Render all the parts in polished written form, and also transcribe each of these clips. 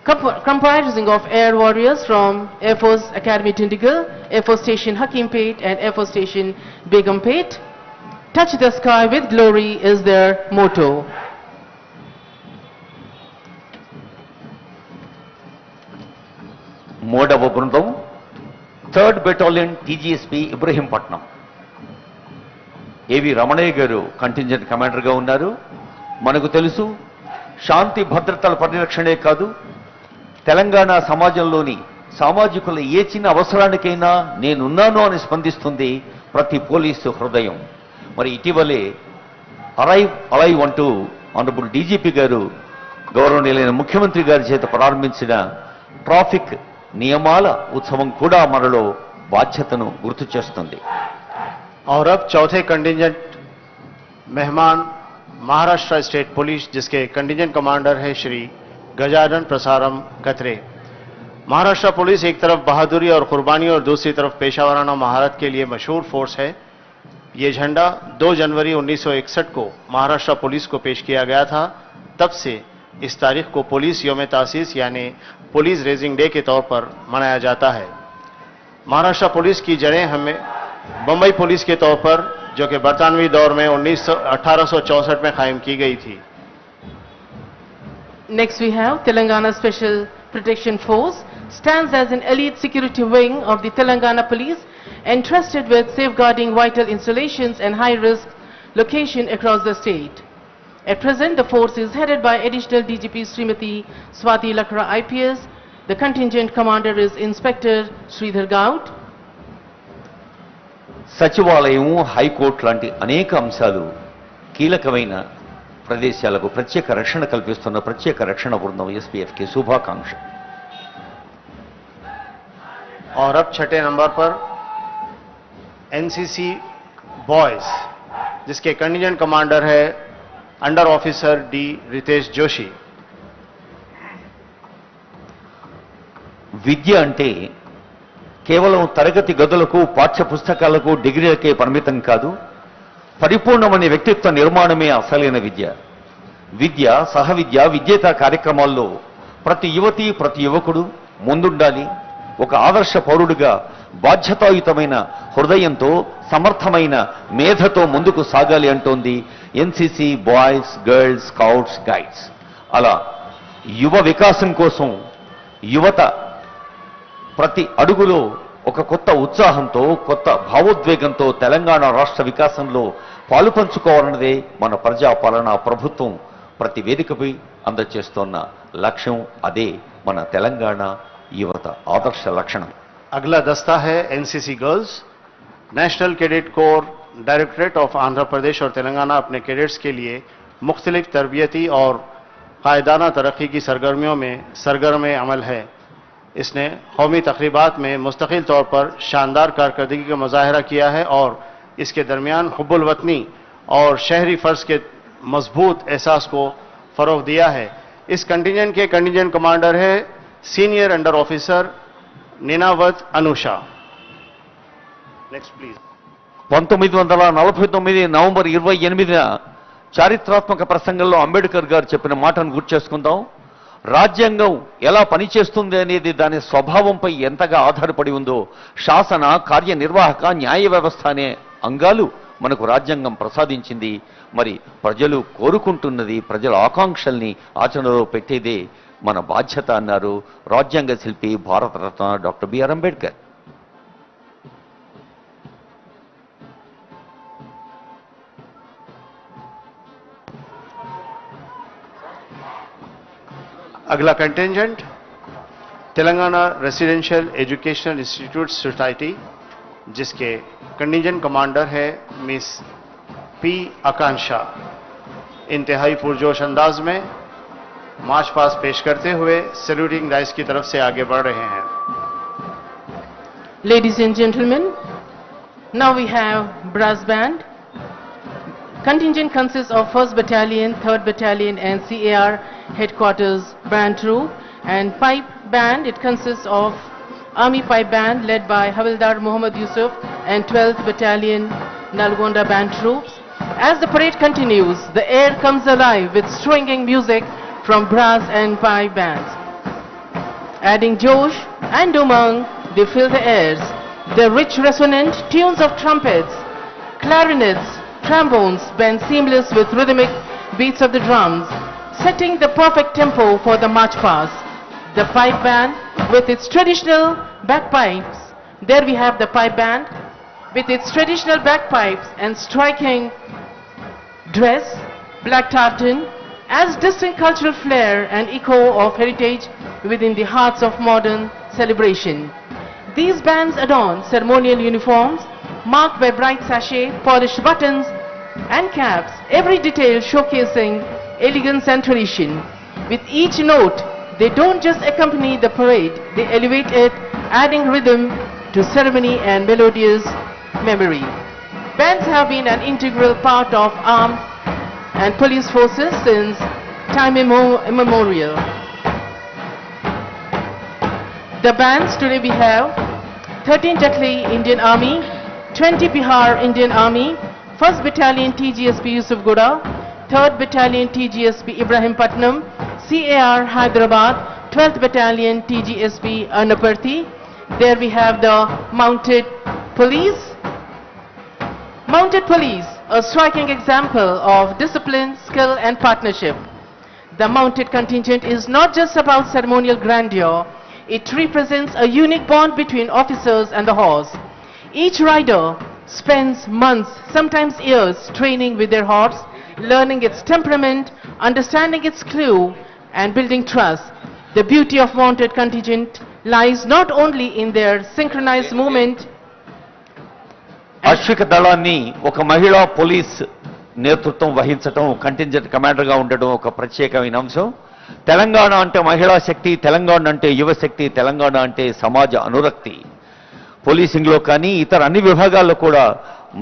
comprising of air warriors from Air Force Academy Dindigul, Air Force Station Hakimpet and Air Force Station Begumpet. Touch the sky with glory is their motto. మూడవ బృందం 3rd Battalion TGSP Ibrahimpatnam. ఏవి రమణయ్య గారు contingent కమాండర్గా ఉన్నారు. మనకు తెలుసు శాంతి భద్రతల పరిరక్షణే కాదు, తెలంగాణ సమాజంలోని సామాజికుల ఏ చిన్న అవసరానికైనా నేనున్నాను అని స్పందిస్తుంది ప్రతి పోలీసు హృదయం. మరి ఇటీవలే అలైవ్ అంటూ ఆనరబుల్ డీజీపీ గారు గౌరవనీయులైన ముఖ్యమంత్రి గారి చేత ప్రారంభించిన ట్రాఫిక్ నియమాల ఉత్సవం కూడా మనలో బాధ్యతను గుర్తు చేస్తుంది. और अब चौथे कंटिजेंट मेहमान महाराष्ट्र स्टेट पुलिस, जिसके कंटिजेंट कमांडर है श्री गजानन प्रसारम कतरे. महाराष्ट्र पुलिस एक तरफ बहादुरी और कुर्बानी और दूसरी तरफ पेशावराना महारत के लिए मशहूर फोर्स है. ये झंडा 2 जनवरी 1961 को महाराष्ट्र पुलिस को पेश किया गया था. तब से इस तारीख को पुलिस योम तासीस यानी पुलिस रेजिंग डे के तौर पर मनाया जाता है. महाराष्ट्र पुलिस की जड़ें हमें बंबई पुलिस के तौर पर, जो कि बरतानवी दौर में 1864 में कायम की गई थी. Next we have Telangana Special Protection Force, stands as an elite security wing of the Telangana Police, entrusted with safeguarding vital installations and high-risk location across the state. At present, the force is headed by Additional DGP Srimati Swati Lakra IPS. The contingent commander is Inspector Sridhar Gaut. సచివాలయం, high court లాంటి అనేక అంశాలు కీలకమైన ప్రదేశాలకు ప్రత్యేక రక్షణ కల్పిస్తున్న ప్రత్యేక రక్షణ బృందం ఎస్పీఎఫ్కి శుభాకాంక్ష. और अब छठे नंबर पर एनसीसी बॉयज, जिसके कंटिजेंट कमांडर है under officer D Ritesh Joshi. విద్య అంటే కేవలం తరగతి గదులకు, పాఠ్య పుస్తకాలకు, డిగ్రీలకే పరిమితం కాదు. పరిపూర్ణమైన వ్యక్తిత్వ నిర్మాణమే అసలైన విద్య. విద్య, సహవిద్య, విద్యేతర కార్యక్రమాల్లో ప్రతి యువతి, ప్రతి యువకుడు ముందుండాలి. ఒక ఆదర్శ పౌరుడిగా బాధ్యతాయుతమైన హృదయంతో, సమర్థమైన మేధతో ముందుకు సాగాలి అంటోంది NCC boys, girls, scouts, guides. అలా యువ వికాసం కోసం యువత ప్రతి అడుగులో ఒక కొత్త ఉత్సాహంతో, కొత్త భావోద్వేగంతో తెలంగాణ రాష్ట్ర వికాసంలో పాలుపంచుకోవాలన్నదే మన ప్రజాపాలన ప్రభుత్వం ప్రతి వేదికపై అందజేస్తోన్న లక్ష్యం. అదే మన తెలంగాణ యువత ఆదర్శ లక్షణం. अगला दस्ता है NCC girls. National cadet corps directorate of Andhra Pradesh और तेलंगाना अपने कैडेट्स के लिए मुख्तलिफ तरबियती और कायदाना तरक्की की सरगर्मियों में सरगर्म अमल है. इसने कौमी तकरीबात में मुस्तकिल तौर पर शानदार कारकर्दगी का मुजाहरा किया है और इसके दरमियान हुब्बुल वतनी और शहरी फ़र्ज के मजबूत एहसास को फ़रोग़ दिया है. इस कंटिजेंट के कंटिजेंट कमांडर है senior under officer Ninawat Anusha. Next please. 1949 November 28న చారిత్రాత్మక ప్రసంగంలో అంబేద్కర్ గారు చెప్పిన మాటను గుర్తు చేసుకుందాం. రాజ్యాంగం ఎలా పనిచేస్తుంది అనేది దాని స్వభావంపై ఎంతగా ఆధారపడి ఉందో, శాసన, కార్యనిర్వాహక, న్యాయ వ్యవస్థ అనే అంగాలు మనకు రాజ్యాంగం ప్రసాదించింది. మరి ప్రజలు కోరుకుంటున్నది, ప్రజల ఆకాంక్షల్ని ఆచరణలో పెట్టేదే మన బాధ్యత అన్నారు రాజ్యాంగ శిల్పి, భారతరత్న డాక్టర్ బిఆర్ అంబేద్కర్. अगला contingent Telangana residential educational institute society, जिसके कंटिजेंट कमांडर है मिस पी आकांक्षा. इंतहाई पुरजोश अंदाज में मार्च पास्ट पेश करते हुए सैल्यूटिंग डाइस की तरफ से आगे बढ़ रहे हैं. Ladies and gentlemen, now we have brass band. Contingent consists of 1st Battalion, 3rd Battalion and CAR headquarters band troop, and pipe band. It consists of Army pipe band led by Havildar Muhammad Yusuf and 12th Battalion Nalgonda band troops. As the parade continues, the air comes alive with swinging music from brass and pipe bands. adding josh and umang, they fill the airs. The rich resonant tunes of trumpets, clarinets, trombones bend seamless with rhythmic beats of the drums, setting the perfect tempo for the march past. The pipe band with its traditional bagpipes. There we have the pipe band with its traditional bagpipes and striking dress, black tartan, adds distinct cultural flair and echo of heritage within the hearts of modern celebration. These bands adorn ceremonial uniforms marked by bright sachet, polished buttons and caps, every detail showcasing elegance and tradition. With each note, they don't just accompany the parade, they elevate it, adding rhythm to ceremony and melodious memory. Bands have been an integral part of armed and police forces since time immemorial. The bands today we have 13 Jakli Indian Army, 20 Bihar Indian Army, 1st Battalion TGSP Yusufgura, 3rd Battalion TGSP Ibrahimpatnam, CAR Hyderabad, 12th Battalion TGSP Anaparthi. There we have the Mounted Police. Mounted Police, a striking example of discipline, skill and partnership. The mounted contingent is not just about ceremonial grandeur, it represents a unique bond between officers and the horse. Each rider spends months, sometimes years, training with their horse, learning its temperament, understanding its clue, and building trust. The beauty of mounted contingent lies not only in their synchronized movement. అశ్విక దళాన్ని ఒక మహిళా police నేతృత్వం వహించడం, contingent కమాండర్గా ఉండడం ఒక ప్రత్యేకమైన అంశం. తెలంగాణ అంటే మహిళా శక్తి, తెలంగాణ అంటే యువశక్తి, తెలంగాణ అంటే సమాజ అనురక్తి. పోలీసింగ్లో కానీ ఇతర అన్ని విభాగాల్లో కూడా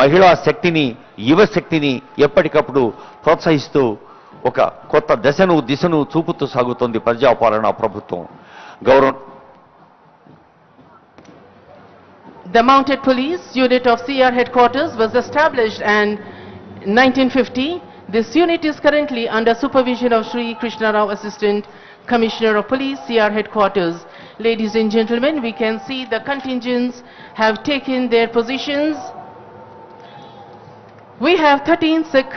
మహిళా శక్తిని, యువశక్తిని ఎప్పటికప్పుడు ప్రోత్సహిస్తూ ఒక కొత్త దశను, దిశను చూపుతూ సాగుతోంది ప్రజాపాలన ప్రభుత్వం. The Mounted Police unit of CR headquarters was established in 1950. This unit is currently under supervision of Sri Krishna Rao, Assistant Commissioner of Police, CR headquarters. Ladies and gentlemen, we can see the contingents have taken their positions. We have 13th Sikh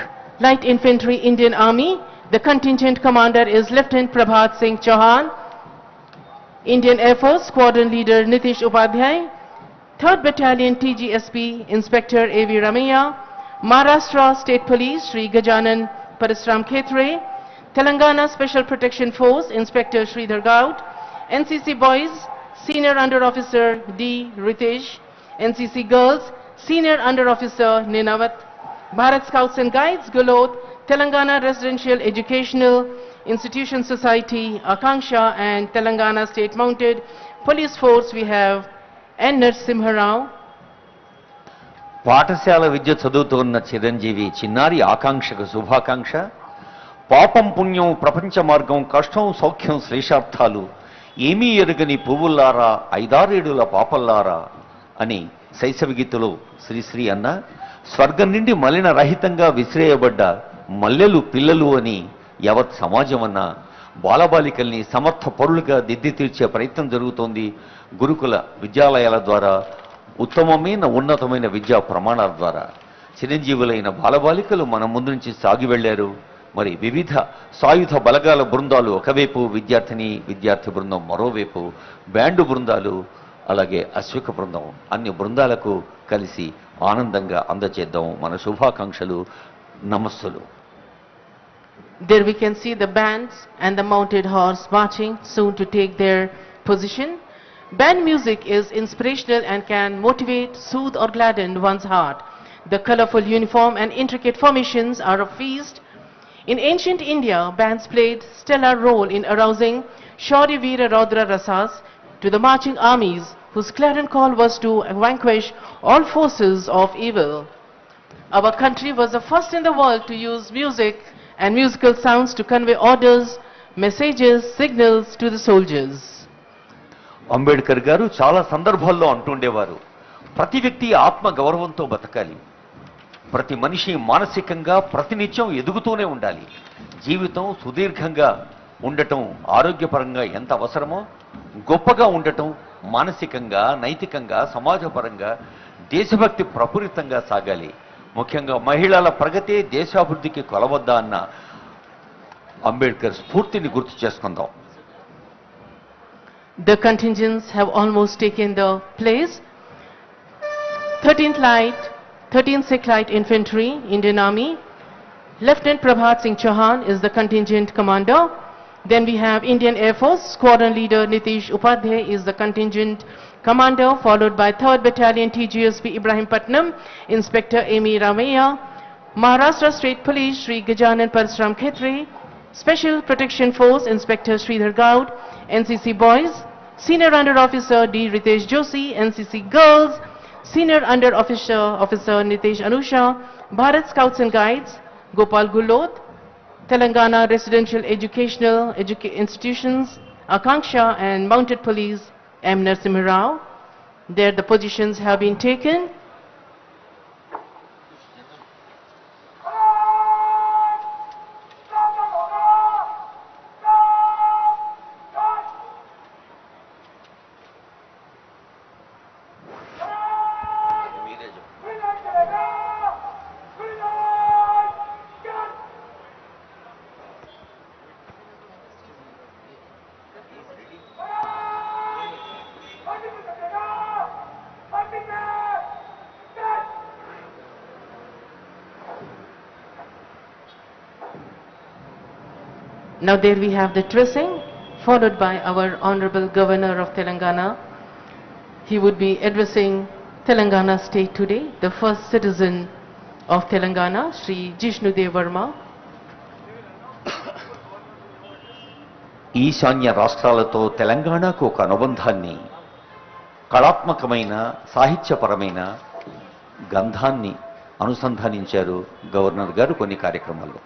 Light Infantry Indian Army. The contingent commander is Lieutenant Prabhat Singh Chauhan. Indian Air Force Squadron Leader Nitish Upadhyay. 3rd Battalion TGSP Inspector A.V. Ramaiah. Maharashtra State Police Sri Gajanan Parasram Khetre. Telangana Special Protection Force Inspector Sridhar Gaud. NCC Boys Senior Under Officer D. Ritesh. NCC Girls Senior Under Officer Ninavat. Bharat Scouts and Guides Gulod. Telangana Residential Educational Institution Society Akanksha, and Telangana State Mounted Police Force we have N. Narasimha Rao. పాఠశాల విద్య చదువుతున్న చిరంజీవి చిన్నారి ఆకాంక్షకు శుభాకాంక్ష. పాపం పుణ్యం ప్రపంచ మార్గం కష్టం సౌఖ్యం శ్రేషార్థాలు ఏమీ ఎరుగని పువ్వుల్లారా ఐదారేడుల పాపల్లారా అని శైశవగీతలో శ్రీశ్రీ అన్న, స్వర్గం నుండి మలిన రహితంగా విసిరేయబడ్డ మల్లెలు పిల్లలు అని యావత్ సమాజం అన్న బాలబాలికల్ని సమర్థ పౌరులుగా దిద్ది తీర్చే ప్రయత్నం జరుగుతోంది. గురుకుల విద్యాలయాల ద్వారా, ఉత్తమమైన ఉన్నతమైన విద్యా ప్రమాణాల ద్వారా చిరంజీవులైన బాలబాలికలు మన ముందు నుంచి సాగి వెళ్లారు. మరి వివిధ సాయుధ బలగాల బృందాలు ఒకవైపు, విద్యార్థి బృందం మరోవైపు, బ్యాండు బృందాలు, అలాగే అశ్విక బృందం, అన్ని బృందాలకు కలిసి ఆనందంగా అందచేద్దాం మన శుభాకాంక్షలు, నమస్సులు. There we can see the bands and the mounted horse marching soon to take their position. Band music is inspirational and can motivate, soothe or gladden one's heart. The colorful uniform and intricate formations are a feast. In ancient India, bands played stellar role in arousing Shaurya Veera Raudra Rasas to the marching armies whose clarion call was to vanquish all forces of evil. Our country was the first in the world to use music and musical sounds to convey orders, messages, signals to the soldiers. Ambedkar గారు చాలా సందర్భాల్లో అంటుండేవారు, ప్రతి వ్యక్తి ఆత్మ గౌరవంతో బతకాలి, ప్రతి మనిషి మానసికంగా ప్రతినిత్యం ఎదుగుతూనే ఉండాలి, జీవితం సుదీర్ఘంగా ఉండటం ఆరోగ్యపరంగా ఎంత అవసరమో గొప్పగా ఉండటం మానసికంగా, నైతికంగా, సమాజపరంగా దేశభక్తి ప్రపూరితంగా సాగాలి. ముఖ్యంగా మహిళల ప్రగతే దేశాభివృద్ధికి కొలవద్దా అన్న అంబేద్కర్ స్ఫూర్తిని గుర్తు చేసుకుందాం. The contingents have almost taken the place. 13th Sikh Light Infantry, Indian Army. Lieutenant Prabhat Singh Chauhan is the contingent commander. Then we have Indian Air Force, squadron leader Nitish Upadhyay is the contingent commander, followed by 3rd Battalion TGSP Ibrahim Patnam, Inspector Amy Ramaiya. Maharashtra State Police, Shri Gajanan Parasram Khetre. Special Protection Force, Inspector Sridhar Gaud. NCC Boys, Senior Under Officer D. Ritesh Joshi. NCC Girls, Senior Under Officer Nitesh Anusha. Bharat Scouts and Guides, Gopal Gulot. Telangana Residential Educational Institutions, Akanksha, and Mounted Police, M. Narasimha Rao. There the positions have been taken. Now there we have the dressing, followed by our Honorable Governor of Telangana. He would be addressing Telangana state today, the first citizen of Telangana, Shri Jishnudev Verma. ఈశాన్య రాష్ట్రాలతో తెలంగాణకు ఒక అనుబంధాన్ని, కళాత్మకమైన సాహిత్యపరమైన గంధాన్ని అనుసంధానించారు governor గారు కొన్ని కార్యక్రమాల్లో.